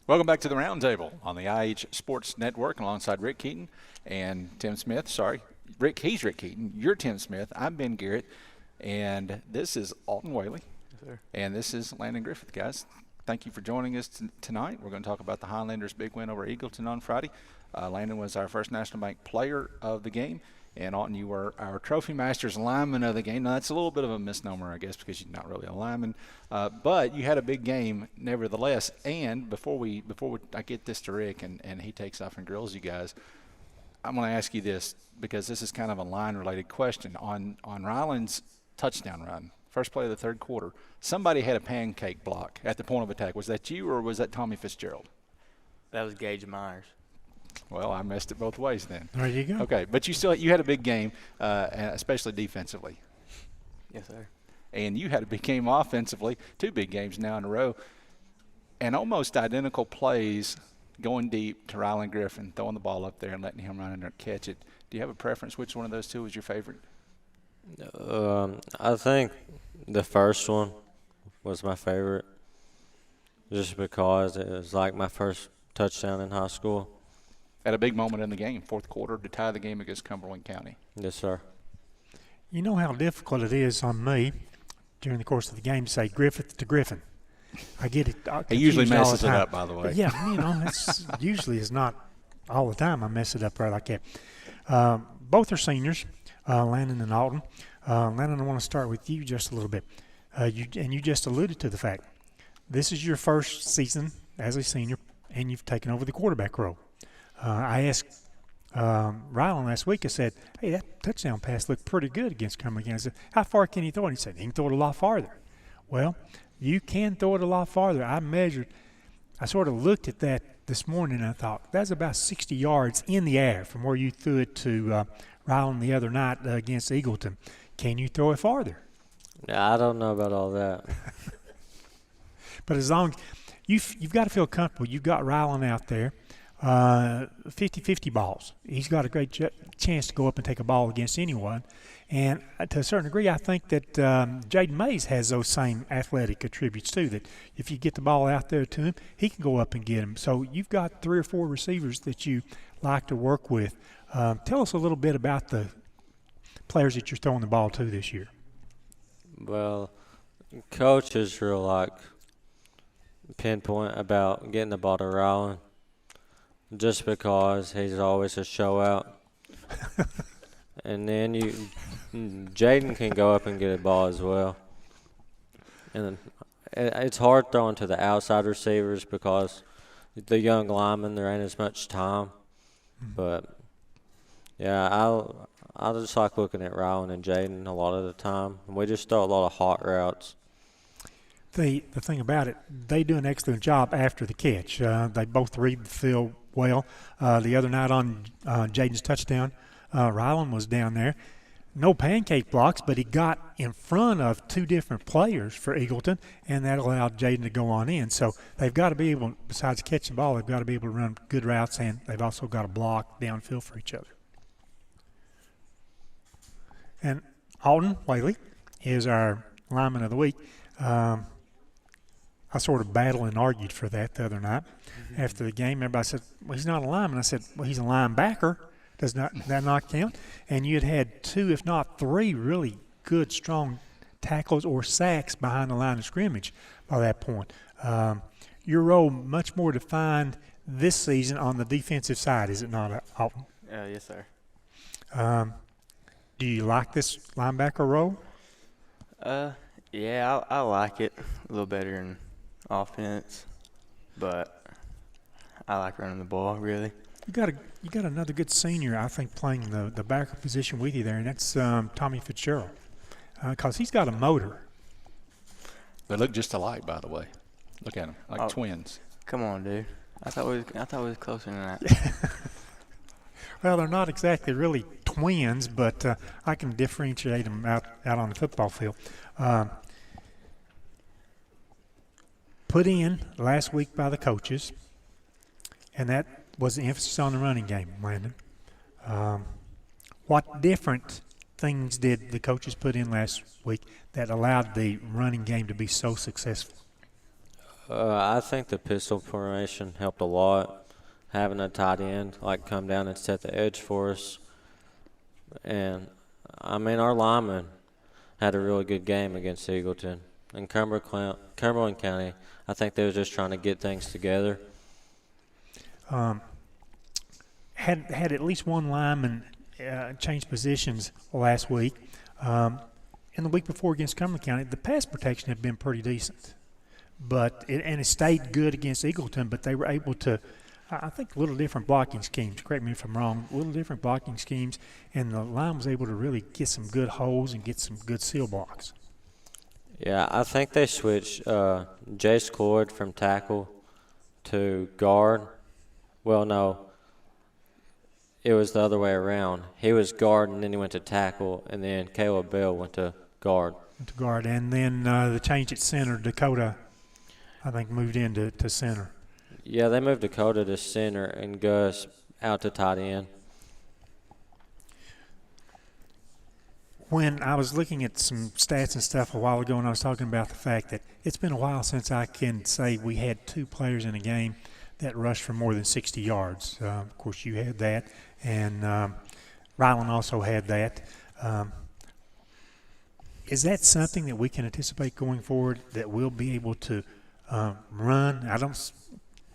Welcome back to the Roundtable on the IH Sports Network alongside Rick Keaton and Tim Smith. Sorry, he's Rick Keaton. You're Tim Smith. I'm Ben Garrett. And this is Auton Whaley. Yes, sir. And this is Landon Griffith, guys. Thank you for joining us tonight. We're going to talk about the Highlanders' big win over Eagleton on Friday. Landon was our first National Bank player of the game. And Auton, you were our Trophy Masters lineman of the game. Now, that's a little bit of a misnomer, I guess, because you're not really a lineman. But you had a big game nevertheless. And before I get this to Rick and he takes off and grills you guys, I'm going to ask you this because this is kind of a line-related question. On Ryland's touchdown run, first play of the third quarter, somebody had a pancake block at the point of attack. Was that you or was that Tommy Fitzgerald? That was Gage Myers. Well, I messed it both ways then. There you go. Okay, but you had a big game, especially defensively. Yes, sir. And you had a big game offensively, 2 big games now in a row, and almost identical plays going deep to Ryland Griffin, throwing the ball up there and letting him run in there and catch it. Do you have a preference? Which one of those two was your favorite? I think the first one was my favorite just because it was like my first touchdown in high school. At a big moment in the game, fourth quarter, to tie the game against Cumberland County. Yes, sir. You know how difficult it is on me during the course of the game to say Griffith to Griffin. I get it. He usually messes it up, by the way. But yeah, it's usually is not all the time I mess it up right like that. Both are seniors, Landon and Auton. Landon, I want to start with you just a little bit. You just alluded to the fact this is your first season as a senior, and you've taken over the quarterback role. I asked Ryland last week, I said, hey, that touchdown pass looked pretty good against Cumberland County. I said, how far can he throw it? He said, he can throw it a lot farther. Well, you can throw it a lot farther. I sort of looked at that this morning and I thought, that's about 60 yards in the air from where you threw it to Ryland the other night against Eagleton. Can you throw it farther? I don't know about all that. But as long as you've got to feel comfortable. You've got Ryland out there. 50-50 balls. He's got a great chance to go up and take a ball against anyone. And to a certain degree, I think that Jaden Mays has those same athletic attributes too, that if you get the ball out there to him, he can go up and get him. So you've got 3 or 4 receivers that you like to work with. Tell us a little bit about the players that you're throwing the ball to this year. Well, Coach is real pinpoint about getting the ball to Ryland. Just because he's always a show out. And then Jaden can go up and get a ball as well. And it's hard throwing to the outside receivers because the young linemen, there ain't as much time. But, yeah, I just like looking at Ryland and Jaden a lot of the time. And we just throw a lot of hot routes. The thing about it, they do an excellent job after the catch. They both read the field well. The other night on Jaden's touchdown, Ryland was down there. No pancake blocks, but he got in front of 2 different players for Eagleton, and that allowed Jaden to go on in. So they've got to be able, besides catching the ball, they've got to be able to run good routes, and they've also got to block downfield for each other. And Auton Whaley is our lineman of the week. I sort of battled and argued for that the other night. After the game, everybody said, well, he's not a lineman. I said, well, he's a linebacker. Does that not count? And you had 2, if not 3, really good, strong tackles or sacks behind the line of scrimmage by that point. Your role much more defined this season on the defensive side, is it not, Auton? Yes, sir. Do you like this linebacker role? Yeah, I like it a little better in offense, but I like running the ball, really. You got another good senior, I think, playing the backer position with you there, and that's Tommy Fitzgerald, because he's got a motor. They look just alike, by the way. Look at them, like twins. Come on, dude. I thought we was closer than that. Well, they're not exactly really twins, but I can differentiate them out on the football field. Put in last week by the coaches, and that was the emphasis on the running game, Landon. What different things did the coaches put in last week that allowed the running game to be so successful? I think the pistol formation helped a lot. Having a tight end come down and set the edge for us, and I mean our linemen had a really good game against Eagleton. And Cumberland County, I think they were just trying to get things together. Had at least one lineman change positions last week. And the week before against Cumberland County, the pass protection had been pretty decent. It stayed good against Eagleton, but they were able to, I think, a little different blocking schemes. Correct me if I'm wrong. A little different blocking schemes, and the line was able to really get some good holes and get some good seal blocks. Yeah, I think they switched Jace Cloyd from tackle to guard. Well, no, it was the other way around. He was guard, and then he went to tackle, and then Caleb Bell went to guard. And then the change at center, Dakota, I think, moved into center. Yeah, they moved Dakota to center and Gus out to tight end. When I was looking at some stats and stuff a while ago, and I was talking about the fact that it's been a while since I can say we had two players in a game that rushed for more than 60 yards. Of course, you had that, and Ryland also had that. Is that something that we can anticipate going forward, that we'll be able to run?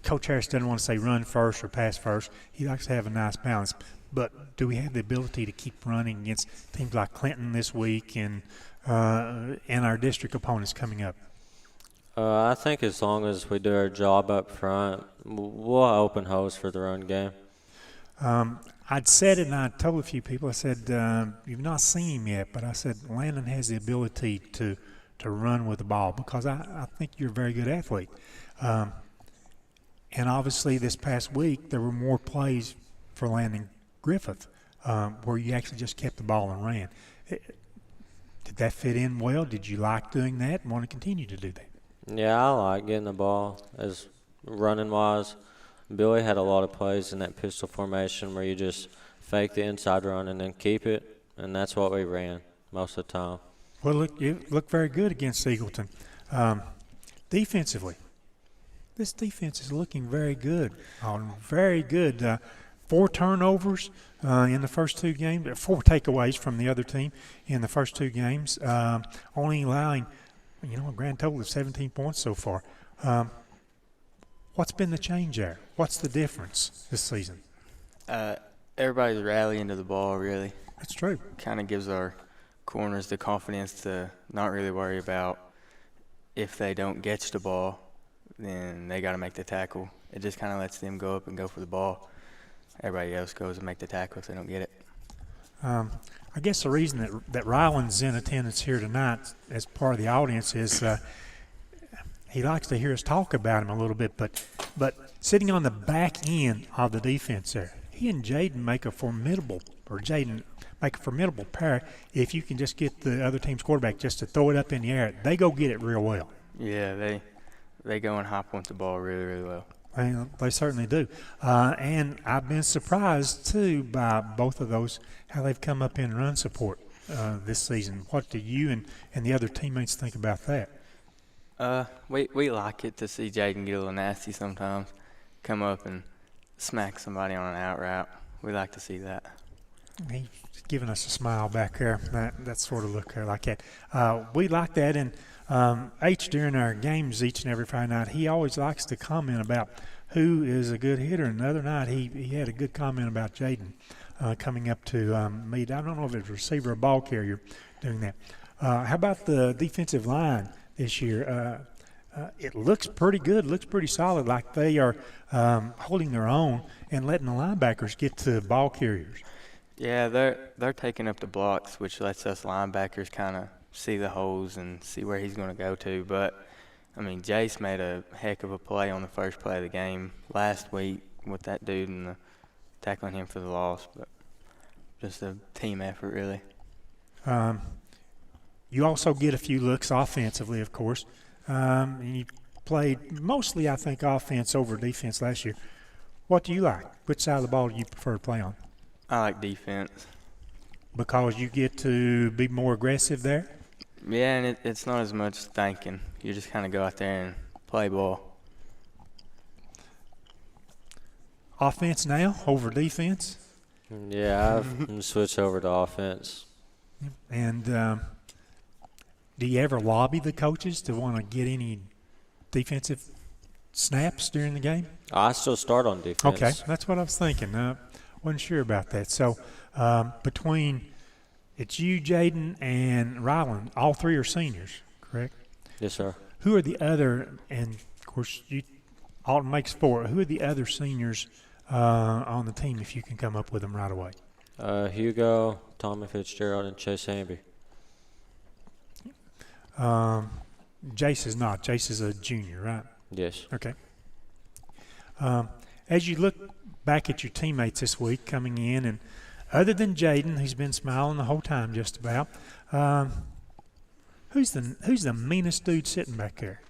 Coach Harris doesn't want to say run first or pass first. He likes to have a nice balance. But do we have the ability to keep running against teams like Clinton this week and our district opponents coming up? I think as long as we do our job up front, we'll open holes for the run game. I'd said it, and I told a few people, I said, you've not seen him yet, but I said Landon has the ability to run with the ball, because I think you're a very good athlete. And obviously this past week there were more plays for Landon Griffith where you actually just kept the ball and ran. Did that fit in well? Did you like doing that and want to continue to do that? Yeah, I like getting the ball as running-wise. Billy had a lot of plays in that pistol formation where you just fake the inside run and then keep it, and that's what we ran most of the time. Well, look, you looked very good against Eagleton. Defensively, this defense is looking very good. Very good. 4 turnovers in the first 2 games, 4 takeaways from the other team in the first 2 games, only allowing, a grand total of 17 points so far. What's been the change there? What's the difference this season? Everybody's rallying to the ball, really. That's true. Kind of gives our corners the confidence to not really worry about if they don't get the ball, then they got to make the tackle. It just kind of lets them go up and go for the ball. Everybody else goes and make the tackle if they don't get it. I guess the reason that Ryland's in attendance here tonight as part of the audience is he likes to hear us talk about him a little bit, but sitting on the back end of the defense there, he and Jaden make a formidable pair. If you can just get the other team's quarterback just to throw it up in the air, they go get it real well. Yeah, they go and high point the ball really, really well. They certainly do. And I've been surprised, too, by both of those, how they've come up in run support this season. What do you and the other teammates think about that? We like it to see Jaden get a little nasty sometimes, come up and smack somebody on an out route. We like to see that. He's giving us a smile back there, that sort of look there like that. We like that, and H, during our games each and every Friday night, he always likes to comment about who is a good hitter. And the other night he had a good comment about Jaden coming up to me. I don't know if it's a receiver or ball carrier doing that. How about the defensive line this year? It looks pretty good, looks pretty solid, like they are holding their own and letting the linebackers get to ball carriers. Yeah, they're taking up the blocks, which lets us linebackers kind of see the holes and see where he's going to go to. But, Jace made a heck of a play on the first play of the game last week with that dude and tackling him for the loss. But just a team effort, really. You also get a few looks offensively, of course. And you played mostly, I think, offense over defense last year. What do you like? Which side of the ball do you prefer to play on? I like defense. Because you get to be more aggressive there? Yeah, and it's not as much thinking. You just kind of go out there and play ball. Offense now over defense. Yeah, I've switched over to offense. And do you ever lobby the coaches to want to get any defensive snaps during the game? I still start on defense. Okay, that's what I was thinking. Wasn't sure about that. So between it's you, Jaden, and Ryland, all three are seniors, correct? Yes, sir. Who are the other, and of course, Auton makes 4. Who are the other seniors on the team if you can come up with them right away? Hugo, Tommy Fitzgerald, and Chase Hamby. Jace is not. Jace is a junior, right? Yes. Okay. As you look back at your teammates this week coming in, and other than Jaden, who's been smiling the whole time just about, who's the meanest dude sitting back there?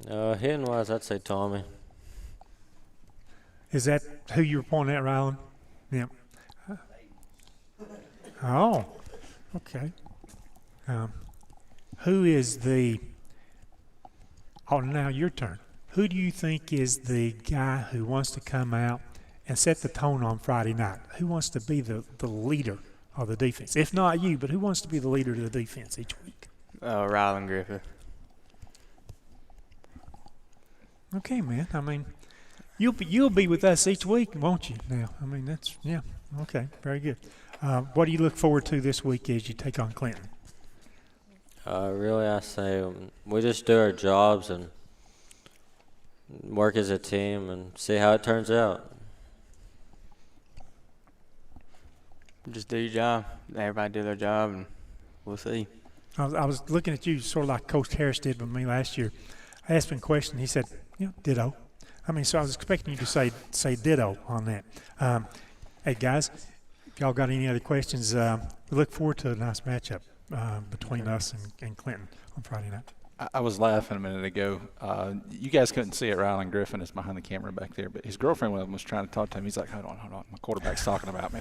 Hitting-wise, I'd say Tommy. Is that who you were pointing at, Ryland? Yeah. Oh, okay. Who is the – oh, now your turn. Who do you think is the guy who wants to come out and set the tone on Friday night? Who wants to be the leader of the defense? If not you, but who wants to be the leader of the defense each week? Ryland Griffith. Okay, man. I mean, you'll be with us each week, won't you? Now, I mean, that's yeah. Okay, very good. What do you look forward to this week as you take on Clinton? Really, I say we just do our jobs and work as a team and see how it turns out. Just do your job. Everybody do their job, and we'll see. I was looking at you sort of like Coach Harris did with me last year. I asked him a question. He said, ditto. I mean, so I was expecting you to say ditto on that. Hey, guys, if y'all got any other questions, we look forward to a nice matchup between us and Clinton on Friday night. I was laughing a minute ago. You guys couldn't see it. Ryland Griffin is behind the camera back there, but his girlfriend was trying to talk to him. He's like, hold on. My quarterback's talking about me.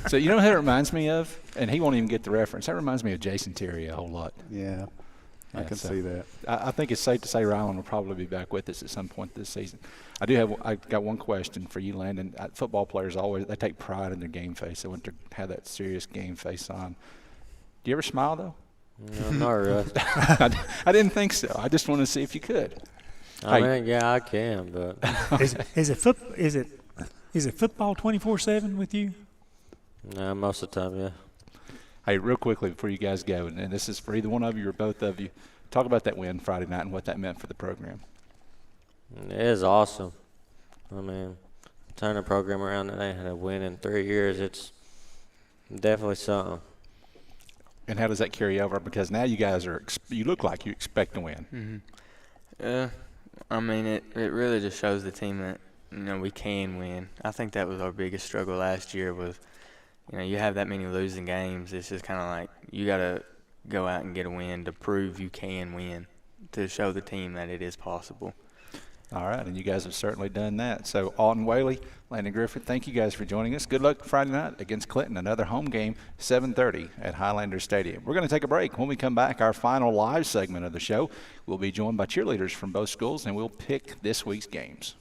So you know who it reminds me of? And he won't even get the reference. That reminds me of Jason Terry a whole lot. Yeah, I can see that. I think it's safe to say Ryland will probably be back with us at some point this season. I got one question for you, Landon. Football players they take pride in their game face. They want to have that serious game face on. Do you ever smile, though? No, not really. I didn't think so. I just wanted to see if you could. I mean, yeah, I can, but is it football 24/7 with you? no, most of the time, yeah. Hey, real quickly before you guys go, and this is for either one of you or both of you, talk about that win Friday night and what that meant for the program. It is awesome. I mean, turn the program around and they had a win in 3 years. It's definitely something. And how does that carry over? Because now you guys you look like you expect to win. Mm-hmm. I mean, it really just shows the team that, we can win. I think that was our biggest struggle last year was, you have that many losing games. It's just kind of like you got to go out and get a win to prove you can win, to show the team that it is possible. All right, and you guys have certainly done that. So, Auton, Whaley, Landon, Griffith, thank you guys for joining us. Good luck Friday night against Clinton, another home game, 7:30 at Highlander Stadium. We're going to take a break. When we come back, our final live segment of the show, we'll be joined by cheerleaders from both schools, and we'll pick this week's games.